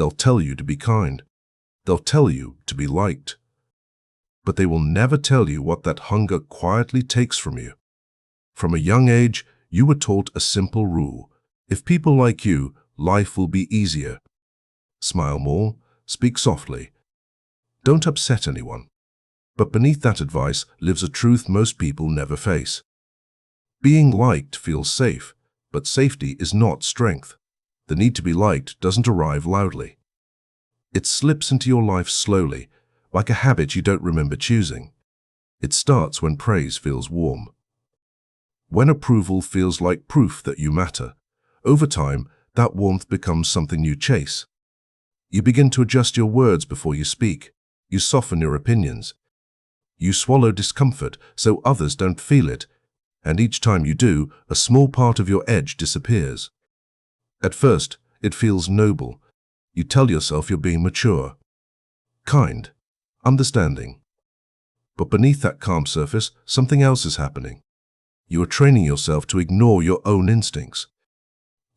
They'll tell you to be kind. They'll tell you to be liked. But they will never tell you what that hunger quietly takes from you. From a young age, you were taught a simple rule. If people like you, life will be easier. Smile more, speak softly. Don't upset anyone. But beneath that advice lives a truth most people never face. Being liked feels safe, but safety is not strength. The need to be liked doesn't arrive loudly. It slips into your life slowly, like a habit you don't remember choosing. It starts when praise feels warm. When approval feels like proof that you matter. Over time, that warmth becomes something you chase. You begin to adjust your words before you speak. You soften your opinions. You swallow discomfort so others don't feel it, and each time you do, a small part of your edge disappears. At first, it feels noble. You tell yourself you're being mature, kind, understanding. But beneath that calm surface, something else is happening. You are training yourself to ignore your own instincts.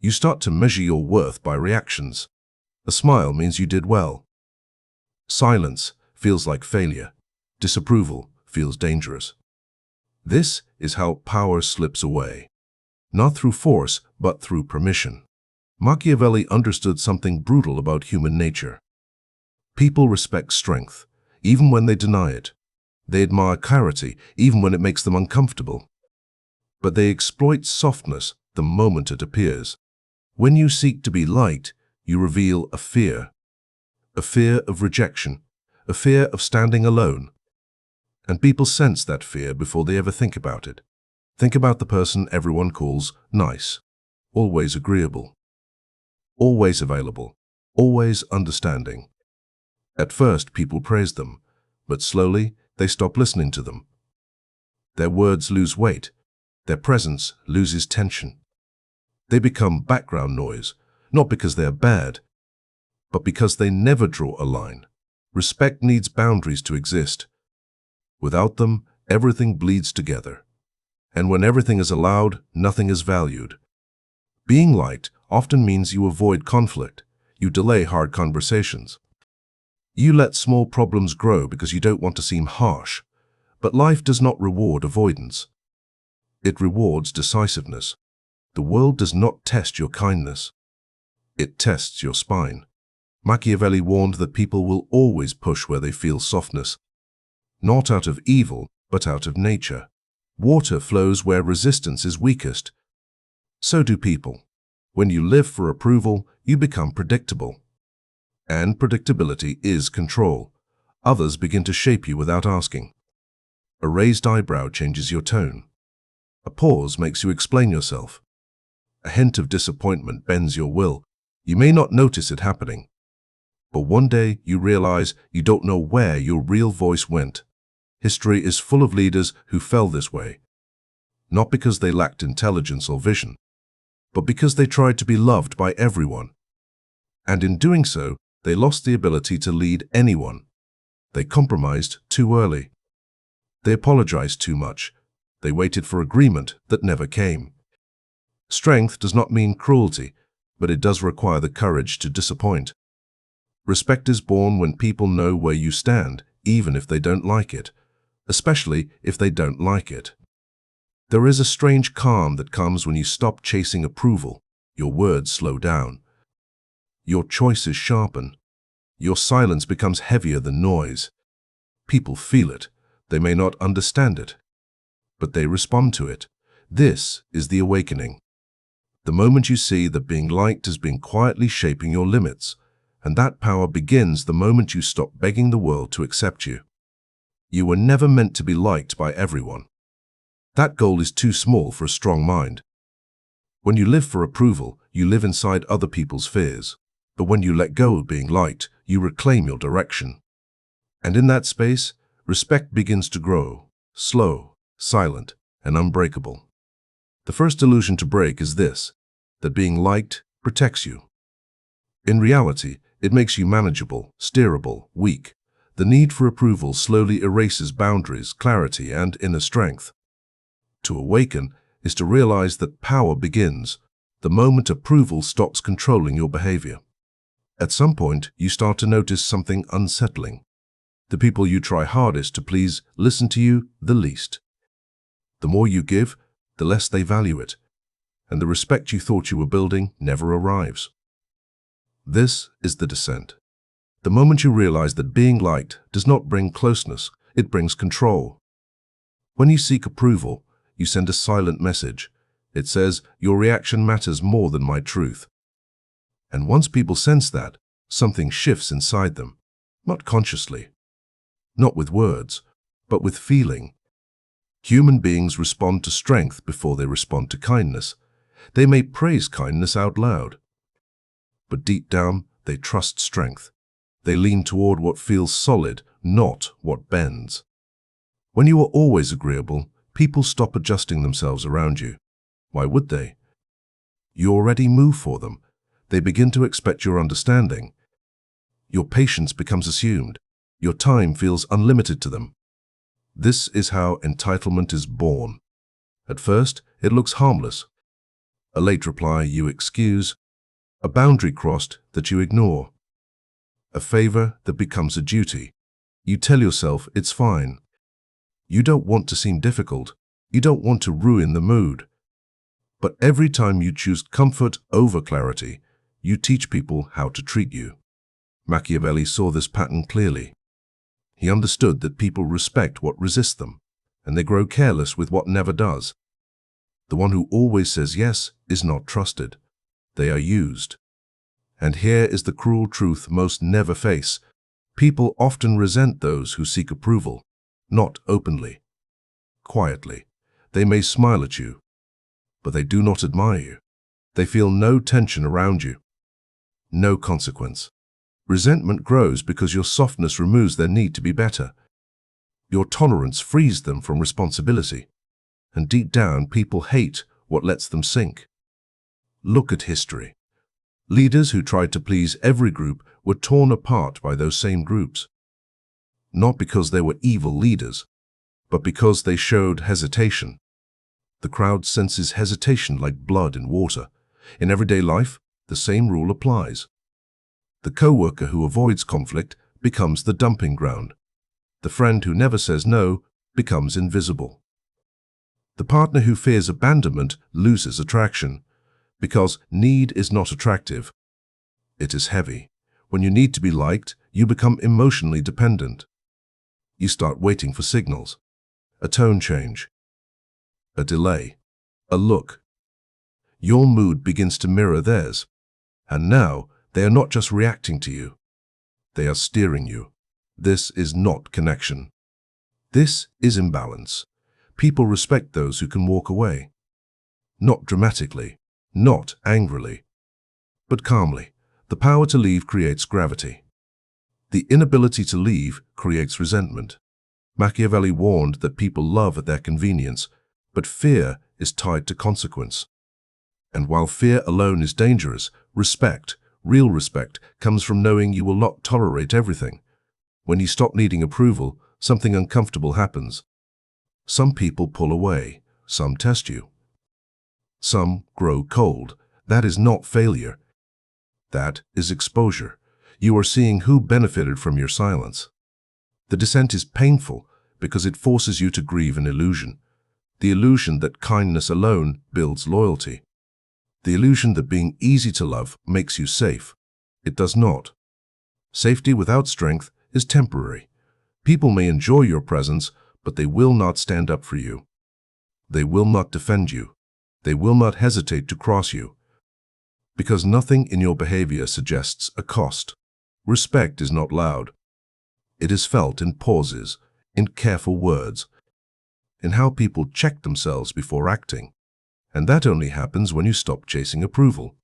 You start to measure your worth by reactions. A smile means you did well. Silence feels like failure. Disapproval feels dangerous. This is how power slips away. Not through force, but through permission. Machiavelli understood something brutal about human nature. People respect strength, even when they deny it. They admire clarity, even when it makes them uncomfortable. But they exploit softness the moment it appears. When you seek to be liked, you reveal a fear of rejection, a fear of standing alone. And people sense that fear before they ever think about it. Think about the person everyone calls nice, always agreeable, always available, always understanding. At first, people praise them, but slowly they stop listening to them. Their words lose weight. Their presence loses tension. They become background noise, not because they are bad, but because they never draw a line. Respect needs boundaries to exist. Without them, everything bleeds together. And when everything is allowed, nothing is valued. Being liked often means you avoid conflict. You delay hard conversations. You let small problems grow because you don't want to seem harsh. But life does not reward avoidance. It rewards decisiveness. The world does not test your kindness. It tests your spine. Machiavelli warned that people will always push where they feel softness. Not out of evil, but out of nature. Water flows where resistance is weakest. So do people. When you live for approval, you become predictable. And predictability is control. Others begin to shape you without asking. A raised eyebrow changes your tone. A pause makes you explain yourself. A hint of disappointment bends your will. You may not notice it happening. But one day you realize you don't know where your real voice went. History is full of leaders who fell this way. Not because they lacked intelligence or vision, but because they tried to be loved by everyone. And in doing so, they lost the ability to lead anyone. They compromised too early. They apologized too much. They waited for agreement that never came. Strength does not mean cruelty, but it does require the courage to disappoint. Respect is born when people know where you stand, even if they don't like it, especially if they don't like it. There is a strange calm that comes when you stop chasing approval. Your words slow down. Your choices sharpen. Your silence becomes heavier than noise. People feel it. They may not understand it, but they respond to it. This is the awakening. The moment you see that being liked has been quietly shaping your limits, and that power begins the moment you stop begging the world to accept you. You were never meant to be liked by everyone. That goal is too small for a strong mind. When you live for approval, you live inside other people's fears. But when you let go of being liked, you reclaim your direction. And in that space, respect begins to grow, slow, silent, and unbreakable. The first illusion to break is this, that being liked protects you. In reality, it makes you manageable, steerable, weak. The need for approval slowly erases boundaries, clarity, and inner strength. To awaken is to realize that power begins the moment approval stops controlling your behavior. At some point, you start to notice something unsettling. The people you try hardest to please listen to you the least. The more you give, the less they value it, and the respect you thought you were building never arrives. This is the descent. The moment you realize that being liked does not bring closeness, it brings control. When you seek approval, you send a silent message. It says, your reaction matters more than my truth. And once people sense that, something shifts inside them, not consciously, not with words, but with feeling. Human beings respond to strength before they respond to kindness. They may praise kindness out loud, but deep down, they trust strength. They lean toward what feels solid, not what bends. When you are always agreeable, people stop adjusting themselves around you. Why would they? You already move for them. They begin to expect your understanding. Your patience becomes assumed. Your time feels unlimited to them. This is how entitlement is born. At first, it looks harmless. A late reply you excuse, a boundary crossed that you ignore, a favor that becomes a duty. You tell yourself it's fine. You don't want to seem difficult. You don't want to ruin the mood. But every time you choose comfort over clarity, you teach people how to treat you. Machiavelli saw this pattern clearly. He understood that people respect what resists them, and they grow careless with what never does. The one who always says yes is not trusted. They are used. And here is the cruel truth most never face. People often resent those who seek approval, not openly. Quietly, they may smile at you, but they do not admire you. They feel no tension around you, no consequence. Resentment grows because your softness removes their need to be better. Your tolerance frees them from responsibility. And deep down, people hate what lets them sink. Look at history. Leaders who tried to please every group were torn apart by those same groups. Not because they were evil leaders, but because they showed hesitation. The crowd senses hesitation like blood in water. In everyday life, the same rule applies. The co-worker who avoids conflict becomes the dumping ground. The friend who never says no becomes invisible. The partner who fears abandonment loses attraction, because need is not attractive. It is heavy. When you need to be liked, you become emotionally dependent. You start waiting for signals, a tone change, a delay, a look. Your mood begins to mirror theirs, and now they are not just reacting to you. They are steering you. This is not connection. This is imbalance. People respect those who can walk away. Not dramatically, not angrily, but calmly. The power to leave creates gravity. The inability to leave creates resentment. Machiavelli warned that people love at their convenience, but fear is tied to consequence. And while fear alone is dangerous, respect, real respect, comes from knowing you will not tolerate everything. When you stop needing approval, something uncomfortable happens. Some people pull away, some test you. Some grow cold. That is not failure. That is exposure. You are seeing who benefited from your silence. The descent is painful because it forces you to grieve an illusion. The illusion that kindness alone builds loyalty. The illusion that being easy to love makes you safe. It does not. Safety without strength is temporary. People may enjoy your presence, but they will not stand up for you. They will not defend you. They will not hesitate to cross you. Because nothing in your behavior suggests a cost. Respect is not loud. It is felt in pauses, in careful words, in how people check themselves before acting. And that only happens when you stop chasing approval.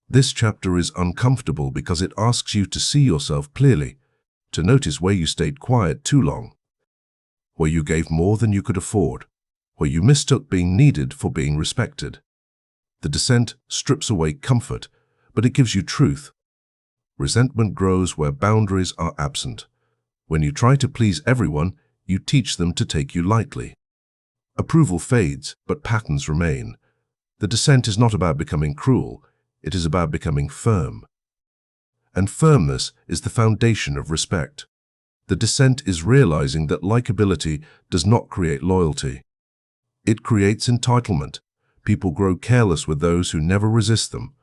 This chapter is uncomfortable because it asks you to see yourself clearly, to notice where you stayed quiet too long, where you gave more than you could afford, where you mistook being needed for being respected. The descent strips away comfort, but it gives you truth. Resentment grows where boundaries are absent. When you try to please everyone, you teach them to take you lightly. Approval fades, but patterns remain. The descent is not about becoming cruel, it is about becoming firm. and firmness is the foundation of respect. The descent is realizing that likability does not create loyalty. It creates entitlement. People grow careless with those who never resist them.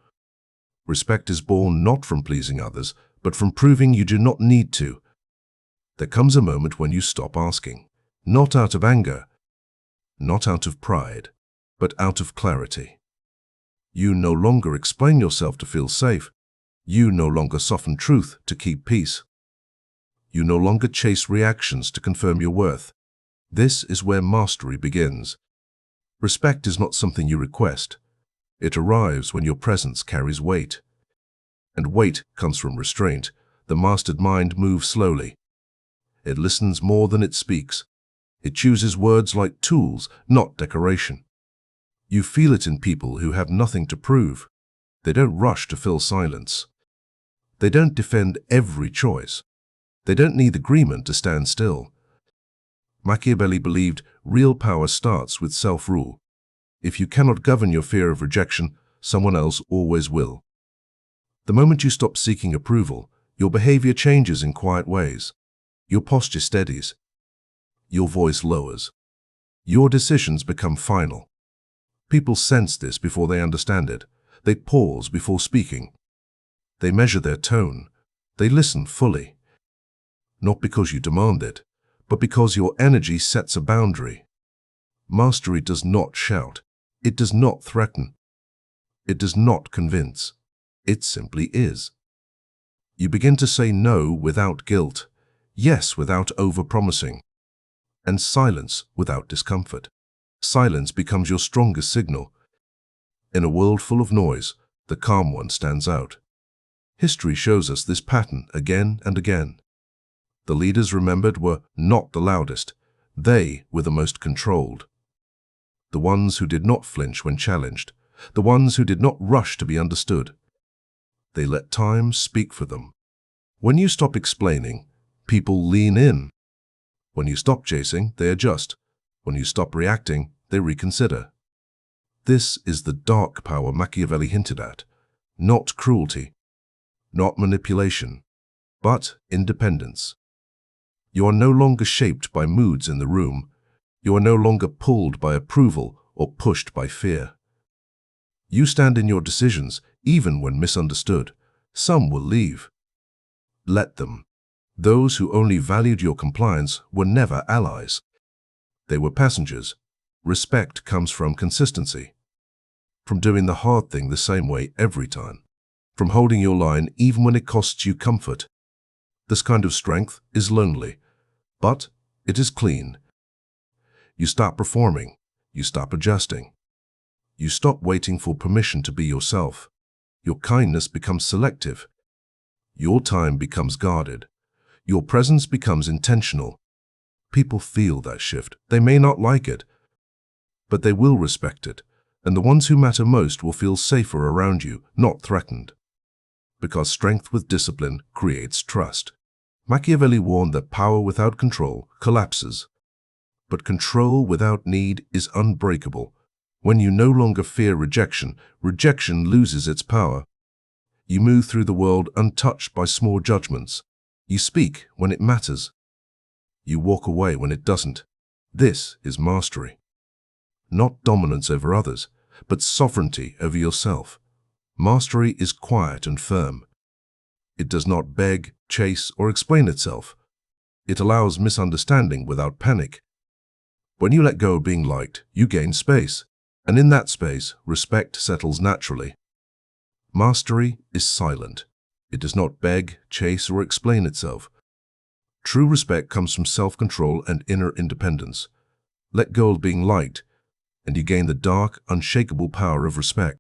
Respect is born not from pleasing others, but from proving you do not need to. There comes a moment when you stop asking, not out of anger, not out of pride, but out of clarity. You no longer explain yourself to feel safe. You no longer soften truth to keep peace. You no longer chase reactions to confirm your worth. This is where mastery begins. Respect is not something you request. It arrives when your presence carries weight. And weight comes from restraint. The mastered mind moves slowly. It listens more than it speaks. It chooses words like tools, not decoration. You feel it in people who have nothing to prove. They don't rush to fill silence. They don't defend every choice. They don't need agreement to stand still. Machiavelli believed real power starts with self-rule. If you cannot govern your fear of rejection, someone else always will. The moment you stop seeking approval, your behavior changes in quiet ways. Your posture steadies. Your voice lowers. Your decisions become final. People sense this before they understand it. They pause before speaking. They measure their tone. They listen fully. Not because you demand it, but because your energy sets a boundary. Mastery does not shout. It does not threaten. It does not convince. It simply is. You begin to say no without guilt, yes without overpromising, and silence without discomfort. Silence becomes your strongest signal. In a world full of noise, the calm one stands out. History shows us this pattern again and again. The leaders remembered were not the loudest. They were the most controlled. The ones who did not flinch when challenged. The ones who did not rush to be understood. They let time speak for them. When you stop explaining, people lean in. When you stop chasing, they adjust. When you stop reacting, they reconsider. This is the dark power Machiavelli hinted at. Not cruelty, not manipulation, but independence. You are no longer shaped by moods in the room. You are no longer pulled by approval or pushed by fear. You stand in your decisions, even when misunderstood. Some will leave. Let them. Those who only valued your compliance were never allies. They were passengers. Respect comes from consistency. From doing the hard thing the same way every time. From holding your line even when it costs you comfort. This kind of strength is lonely, but it is clean. You stop performing. You stop adjusting. You stop waiting for permission to be yourself. Your kindness becomes selective. Your time becomes guarded. Your presence becomes intentional. People feel that shift. They may not like it, but they will respect it, and the ones who matter most will feel safer around you, not threatened. Because strength with discipline creates trust. Machiavelli warned that power without control collapses, but control without need is unbreakable. When you no longer fear rejection, rejection loses its power. You move through the world untouched by small judgments. You speak when it matters. You walk away when it doesn't. This is mastery. Not dominance over others, but sovereignty over yourself. Mastery is quiet and firm. It does not beg, chase, or explain itself. It allows misunderstanding without panic. When you let go of being liked, you gain space, and in that space, respect settles naturally. Mastery is silent. It does not beg, chase, or explain itself. True respect comes from self-control and inner independence. Let go of being liked, and you gain the dark, unshakable power of respect.